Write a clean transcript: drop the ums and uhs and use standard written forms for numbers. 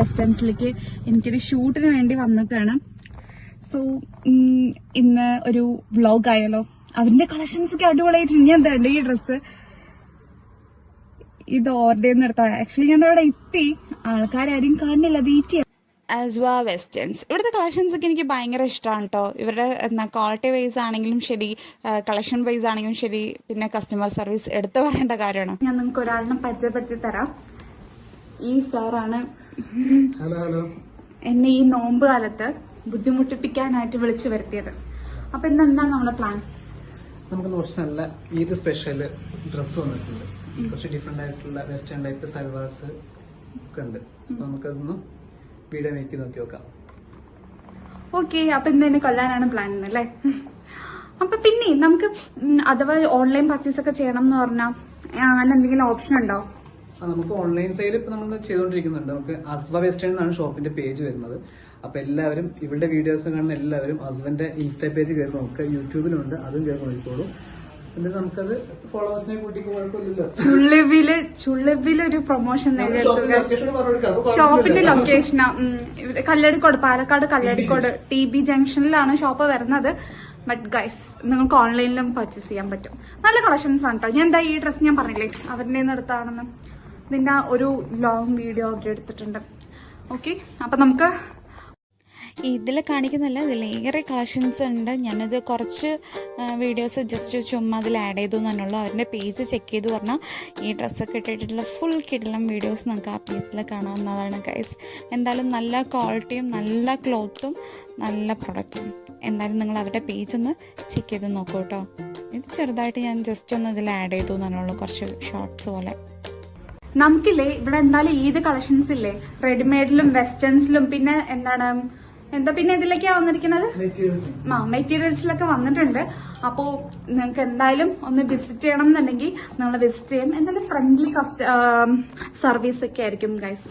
വെസ്റ്റേൺസിലേക്ക് എനിക്കൊരു ഷൂട്ടിന് വേണ്ടി വന്നിട്ടാണ്. സോ ഇന്ന് ഒരു വ്ളോഗ് ആയാലോ. അവരുടെ കളക്ഷൻസ് ഒക്കെ അടിപൊളിയായിട്ടുണ്ട്. ഞാൻ എന്താ ഈ ഡ്രസ്സ് ഇത് ഓർഡർ ചെയ്യുന്ന എടുത്താ. ആക്ച്വലി ഞാൻ അവിടെ എത്തി, ആൾക്കാരും കാണുന്നില്ല, വെയിറ്റ് ചെയ്യാം. ആസ്വാ വെസ്റ്റേൺസ്, ഇവിടുത്തെ കളക്ഷൻസ് ഒക്കെ എനിക്ക് ഭയങ്കര ഇഷ്ടമാണ് കേട്ടോ. ഇവരുടെ ക്വാളിറ്റി വൈസ് ആണെങ്കിലും ശരി, കളക്ഷൻ വൈസ് ആണെങ്കിലും ശരി, പിന്നെ കസ്റ്റമർ സർവീസ് എടുത്തു പറയേണ്ട കാര്യമാണ്. ഞാൻ നിങ്ങൾക്ക് ഒരാളിനെ പരിചയപ്പെടുത്തി തരാം. ഈ സാറാണ് എന്നെ ഈ നോമ്പ് കാലത്ത് ബുദ്ധിമുട്ടിപ്പിക്കാനായിട്ട് വിളിച്ചു വരുത്തിയത്. അപ്പൊ ഇന്ന് എന്താണ് നമ്മുടെ പ്ലാൻ? നമുക്ക് കുറച്ച് നല്ല ഈദ് സ്പെഷ്യൽ ഡ്രസ്സ് വന്നിട്ടുണ്ട്. കുറച്ച് ഡിഫറെന്റ് ആയിട്ടുള്ള വെസ്റ്റേൺ ടൈപ്പ് സൽവാർസ് ഒക്കെ ഉണ്ട്. നമുക്കതൊന്ന് വീഡിയോ നോക്കി നോക്കാം. ഓക്കെ, അപ്പൊ ഇന്ന് തന്നെ കൊല്ലാനാണ് പ്ലാൻ അല്ലേ? അപ്പൊ പിന്നെ നമുക്ക് അഥവാ ഓൺലൈൻ പർച്ചേസ് ഒക്കെ ചെയ്യണം എന്ന് പറഞ്ഞാൽ അങ്ങനെ എന്തെങ്കിലും ഓപ്ഷൻ ഉണ്ടോ? നമുക്ക് ഓൺലൈൻ സെയിൽ ഇപ്പൊ നമ്മൾ ചെയ്തുകൊണ്ടിരിക്കുന്നുണ്ട്. നമുക്ക് അസ്വ വെസ്റ്റേൺ എന്നാണ് ഷോപ്പിന്റെ പേജ് വരുന്നത്. അപ്പൊ എല്ലാവരും ഇവരുടെ വീഡിയോസ് കാണുന്ന എല്ലാവരും അസ്വന്റെ ഇൻസ്റ്റാ പേജ് കയറി നോക്കുക. യൂട്യൂബിലുണ്ട്, അതും കയറി നോക്കിക്കോളൂ. എന്നിട്ട് നമുക്കത് ഫോളോവേഴ്സിനെ കൂട്ടിക്ക് കുഴപ്പമില്ലല്ലോ. ചുള്ളിവിലൊരു പ്രൊമോഷൻ ഷോപ്പിന്റെ ലൊക്കേഷനാ കല്ലടിക്കോട്, പാലക്കാട് കല്ലടിക്കോട് TB ജംഗ്ഷനിലാണ് ഷോപ്പ് വരുന്നത്. ബട്ട് ഗൈസ്, നിങ്ങൾക്ക് ഓൺലൈനിലും പർച്ചേസ് ചെയ്യാൻ പറ്റും. നല്ല കളക്ഷൻസ് ആണ് കേട്ടോ. ഞാൻ എന്താ ഈ ഡ്രസ്സ് ഞാൻ പറഞ്ഞില്ലേ അവരുടെ എടുത്താണെന്ന്, ഇതിന്റെ ഒരു ലോങ് വീഡിയോ അവർ എടുത്തിട്ടുണ്ട്. ഓക്കെ, അപ്പൊ നമുക്ക് ഇതിൽ കാണിക്കുന്നില്ല, ഇതിലേറെ കളക്ഷൻസ് ഉണ്ട്. ഞാനത് കുറച്ച് വീഡിയോസ് ജസ്റ്റ് ചുമ്മാ അതിൽ ആഡ് ചെയ്തു തന്നെയുള്ളൂ. അവരുടെ പേജ് ചെക്ക് ചെയ്ത് പറഞ്ഞാൽ ഈ ഡ്രസ്സൊക്കെ ഇട്ടിട്ടുള്ള ഫുൾ കിടലം വീഡിയോസ് നമുക്ക് ആ പേജിൽ കാണാവുന്നതാണ് ഗൈസ്. എന്തായാലും നല്ല ക്വാളിറ്റിയും നല്ല ക്ലോത്തും നല്ല പ്രൊഡക്റ്റും. എന്തായാലും നിങ്ങൾ അവരുടെ പേജ് ഒന്ന് ചെക്ക് ചെയ്ത് നോക്കൂ കേട്ടോ. ഇത് ചെറുതായിട്ട് ഞാൻ ജസ്റ്റ് ഒന്ന് ഇതിൽ ആഡ് ചെയ്തു തന്നെയുള്ളൂ, കുറച്ച് ഷോർട്സ് പോലെ. നമുക്കില്ലേ ഇവിടെ എന്തായാലും ഈദ് കളക്ഷൻസ് ഇല്ലേ, റെഡിമെയ്ഡിലും വെസ്റ്റേൺസിലും പിന്നെ പിന്നെ ഇതിലൊക്കെയാ വന്നിരിക്കുന്നത്, മെറ്റീരിയൽസിലൊക്കെ വന്നിട്ടുണ്ട്. അപ്പോ നിങ്ങൾക്ക് എന്തായാലും ഒന്ന് വിസിറ്റ് ചെയ്യണം എന്നുണ്ടെങ്കിൽ നിങ്ങൾ വിസിറ്റ് ചെയ്യും. എന്തായാലും ഫ്രണ്ട്ലി സർവീസ് ഒക്കെ ആയിരിക്കും ഗൈസ്.